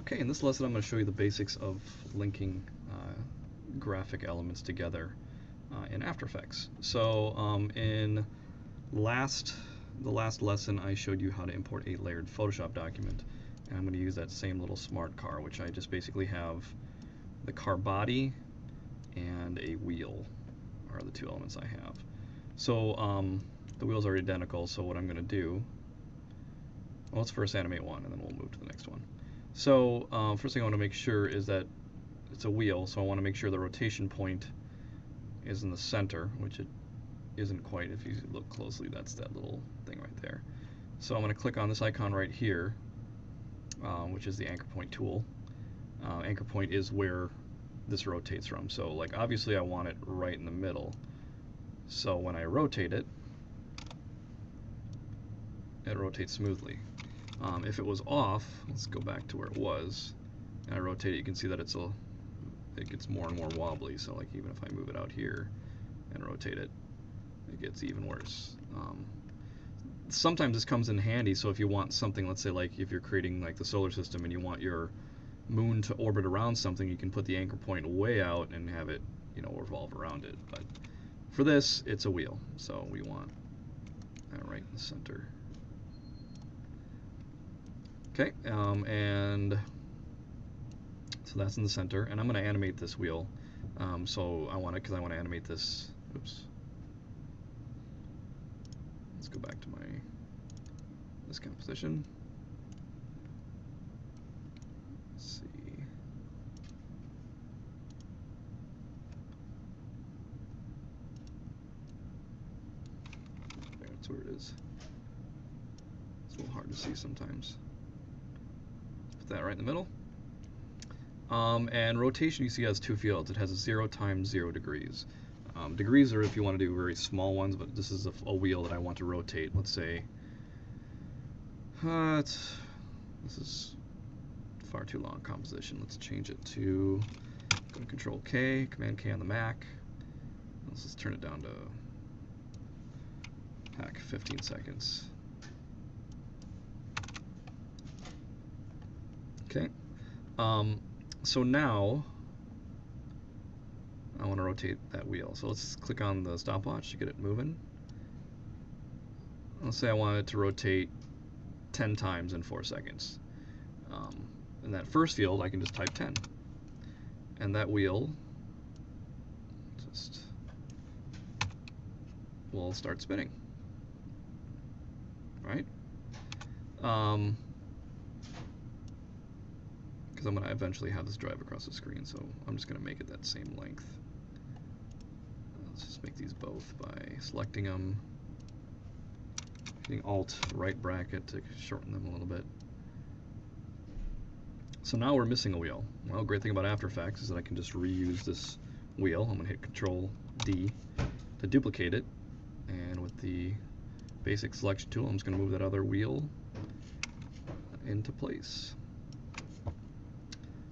Okay, in this lesson I'm going to show you the basics of linking graphic elements together in After Effects. So in the last lesson I showed you how to import a layered Photoshop document, and I'm going to use that same little smart car, which I just basically have the car body and a wheel are the two elements I have. So the wheels are identical, so what I'm going to do, well, let's first animate one and then we'll move to the next one. So first thing I want to make sure is that it's a wheel, so I want to make sure the rotation point is in the center, which it isn't quite. If you look closely, that's that little thing right there. So I'm going to click on this icon right here, which is the anchor point tool. Anchor point is where this rotates from. So like obviously I want it right in the middle. So when I rotate it, it rotates smoothly. If it was off, let's go back to where it was, and I rotate it, you can see that it gets more and more wobbly. So like even if I move it out here and rotate it, it gets even worse. Sometimes this comes in handy, so if you want something, let's say like if you're creating like the solar system and you want your moon to orbit around something, you can put the anchor point way out and have it, revolve around it. But for this, it's a wheel, so we want that right in the center. Okay, and so that's in the center, and I'm going to animate this wheel. So I want to animate this. Oops. Let's go back to this kind of position. Let's see. There, that's where it is. It's a little hard to see sometimes. Put that right in the middle. And rotation, you see, has two fields. It has a 0 times 0 degrees. Degrees are if you want to do very small ones, but this is a wheel that I want to rotate. Let's say this is far too long composition. Let's change it to, go to Control K, Command K on the Mac. Let's just turn it down to 15 seconds. Okay. So now I want to rotate that wheel. So let's click on the stopwatch to get it moving. Let's say I want it to rotate 10 times in 4 seconds. In that first field, I can just type 10. And that wheel just will start spinning. Right? Because I'm going to eventually have this drive across the screen, so I'm just going to make it that same length. Let's just make these both by selecting them, hitting Alt right bracket to shorten them a little bit. So now we're missing a wheel. Well, great thing about After Effects is that I can just reuse this wheel. I'm going to hit Control D to duplicate it, and with the basic selection tool, I'm just going to move that other wheel into place.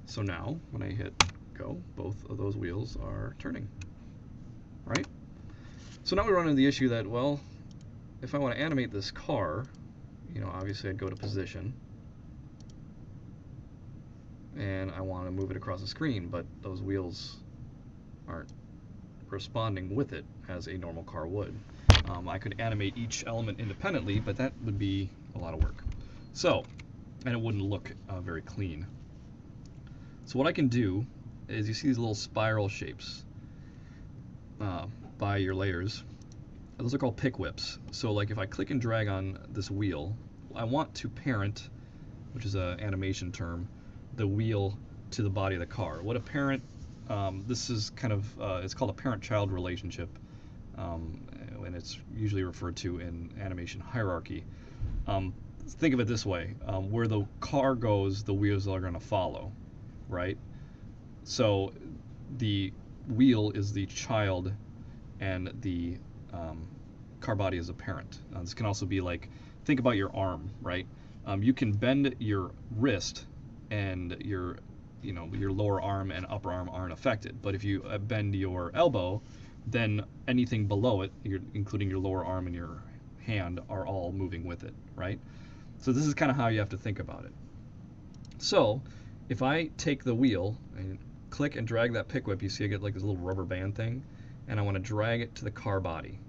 So now, when I hit go, both of those wheels are turning, right? So now we run into the issue that, well, if I want to animate this car, obviously I'd go to Position, and I want to move it across the screen, but those wheels aren't responding with it as a normal car would. I could animate each element independently, but that would be a lot of work. So, and it wouldn't look very clean. So what I can do is, you see these little spiral shapes by your layers. Those are called pick whips. So like if I click and drag on this wheel, I want to parent, which is an animation term, the wheel to the body of the car. What a parent, this is kind of, it's called a parent-child relationship, and it's usually referred to in animation hierarchy. Think of it this way, where the car goes, the wheels are going to follow. Right? So the wheel is the child and the car body is a parent. This can also be like, think about your arm, right? You can bend your wrist and your lower arm and upper arm aren't affected. But if you bend your elbow, then anything below it, including your lower arm and your hand, are all moving with it, right? So this is kind of how you have to think about it. So if I take the wheel and click and drag that pick whip, you see I get like this little rubber band thing, and I want to drag it to the car body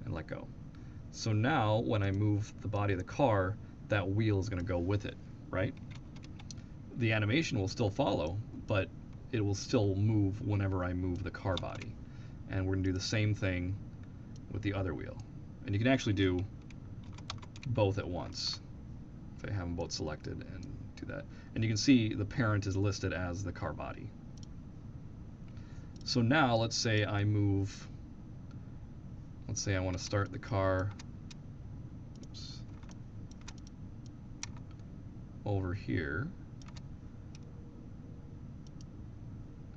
and let go. So now when I move the body of the car, that wheel is going to go with it, right? The animation will still follow, but it will still move whenever I move the car body. And we're going to do the same thing with the other wheel. And you can actually do both at once if I have them both selected and do that. And you can see the parent is listed as the car body. So now let's say I move, let's say I want to start the car over here.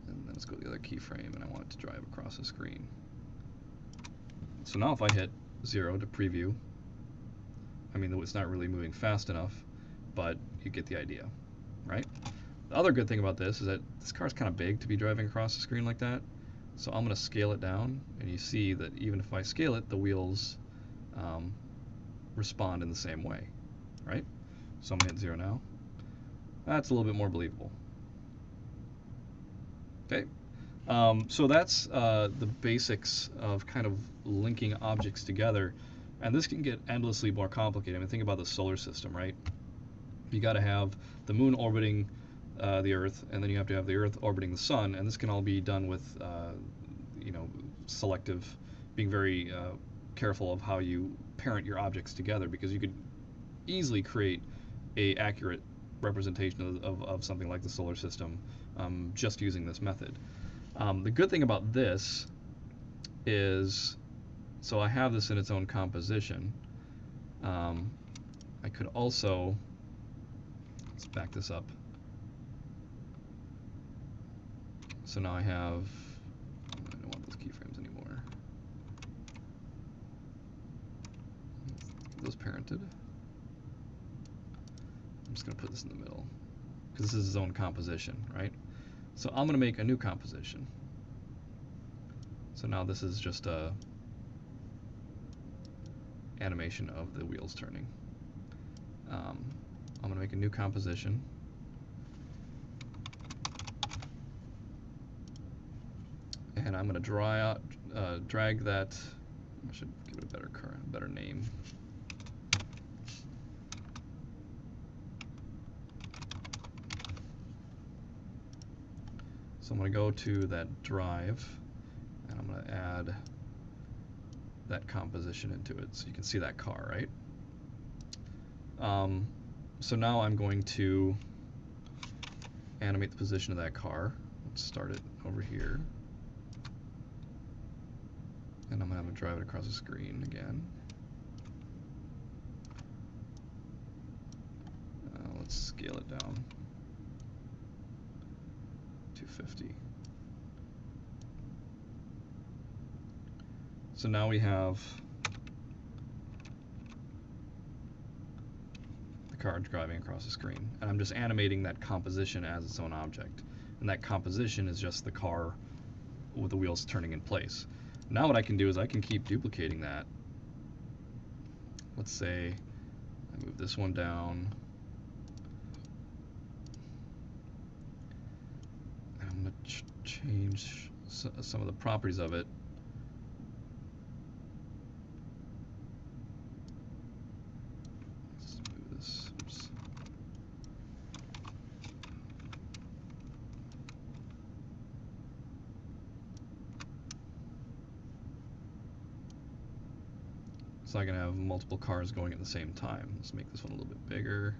And then let's go to the other keyframe and I want it to drive across the screen. So now if I hit 0 to preview, I mean, it's not really moving fast enough, but you get the idea, right? The other good thing about this is that this car is kind of big to be driving across the screen like that. So I'm going to scale it down, and you see that even if I scale it, the wheels respond in the same way, right? So I'm going to hit 0 now. That's a little bit more believable. Okay. So that's the basics of kind of linking objects together, and this can get endlessly more complicated. I mean, think about the solar system, right? You got to have the moon orbiting the Earth, and then you have to have the Earth orbiting the sun, and this can all be done with, you know, selective, being very careful of how you parent your objects together, because you could easily create a accurate representation of something like the solar system just using this method. The good thing about this is, so I have this in its own composition. I could also, let's back this up. So now I have, I don't want those keyframes anymore. Those parented. I'm just going to put this in the middle because this is its own composition, right? So I'm going to make a new composition. So now this is just a animation of the wheels turning. I'm going to make a new composition. And I'm going to drag that. I should give it a better name. So I'm going to go to that drive, and I'm going to add that composition into it, so you can see that car, right? So now I'm going to animate the position of that car. Let's start it over here. And I'm going to have it drive it across the screen again. Let's scale it down. 250. So now we have the car driving across the screen, and I'm just animating that composition as its own object, and that composition is just the car with the wheels turning in place. Now what I can do is I can keep duplicating that. Let's say I move this one down, and I'm going to change some of the properties of it. Let's move this. Oops. So I can have multiple cars going at the same time. Let's make this one a little bit bigger.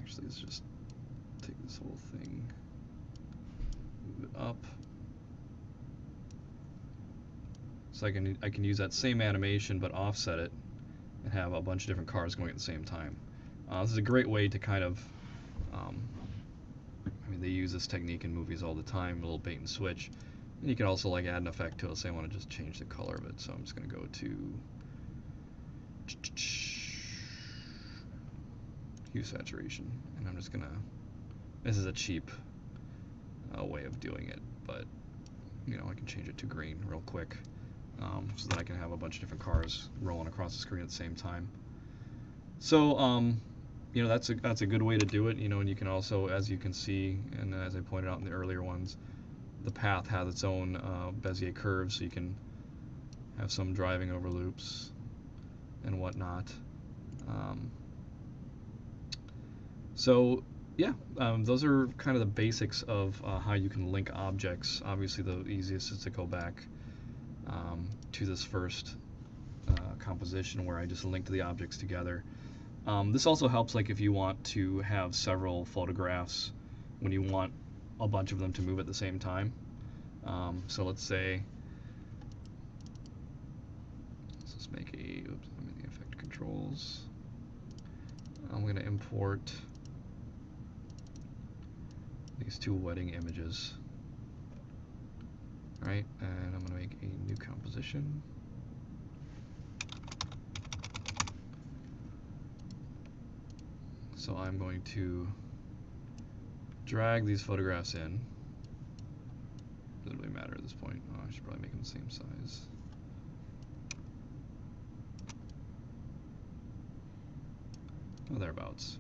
Actually, let's just take this whole thing, move it up. So I can use that same animation but offset it and have a bunch of different cars going at the same time. This is a great way to kind of, I mean, they use this technique in movies all the time, a little bait and switch. And you can also like add an effect to it. Say I want to just change the color of it, so I'm just going to go to hue saturation, and I'm just going to, this is a cheap way of doing it, but you know, I can change it to green real quick, so that I can have a bunch of different cars rolling across the screen at the same time. So you know, that's a good way to do it. You know, and you can also, as you can see, and as I pointed out in the earlier ones, the path has its own Bezier curve, so you can have some driving over loops and whatnot. So yeah, those are kind of the basics of how you can link objects. Obviously, the easiest is to go back to this first composition where I just linked the objects together. This also helps, like, if you want to have several photographs when you want a bunch of them to move at the same time. So let's say, let's just make a, oops, I'm in the effect controls. I'm going to import these two wedding images. Right, and I'm going to make a new composition. So I'm going to drag these photographs in. Doesn't really matter at this point. Oh, I should probably make them the same size. Oh, thereabouts.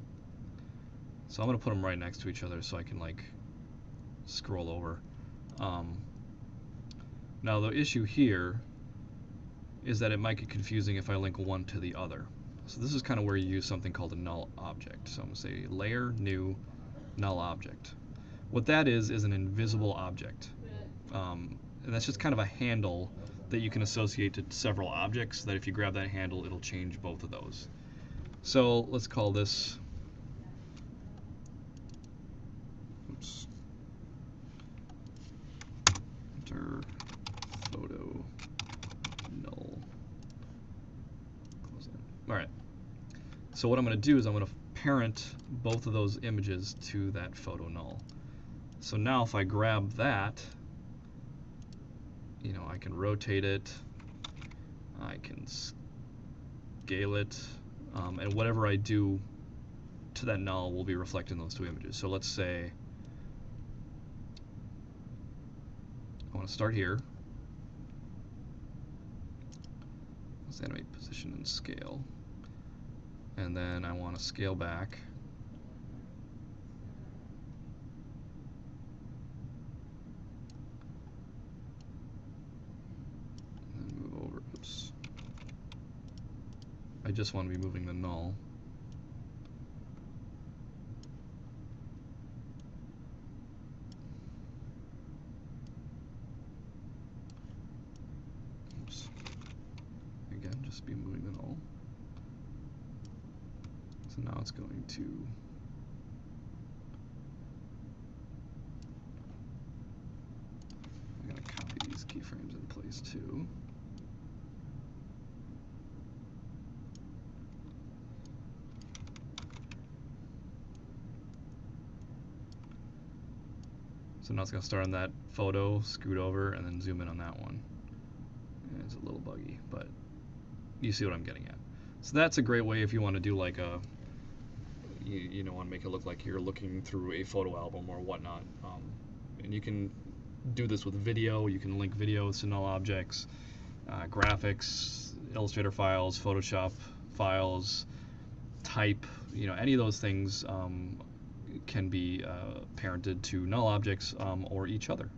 So I'm going to put them right next to each other so I can, like, scroll over. Now the issue here is that it might get confusing if I link one to the other. So this is kind of where you use something called a null object. So I'm going to say layer, new, null object. What that is an invisible object. And that's just kind of a handle that you can associate to several objects, that if you grab that handle, it'll change both of those. So let's call this, oops, enter photo null. Close that. All right. So what I'm going to do is I'm going to parent both of those images to that photo null. So now if I grab that, you know, I can rotate it, I can scale it, and whatever I do to that null will be reflected in those two images. So let's say I want to start here. Let's animate position and scale. And then I want to scale back. And then move over. Oops. I just want to be moving the null. Oops. Again, just be moving the null. So now it's going to I'm going to copy these keyframes in place too. So now it's going to start on that photo, scoot over, and then zoom in on that one. And it's a little buggy, but you see what I'm getting at. So that's a great way if you want to do like a, you know, want to make it look like you're looking through a photo album or whatnot. And you can do this with video. You can link videos to null objects, graphics, Illustrator files, Photoshop files, type. You know, any of those things can be parented to null objects or each other.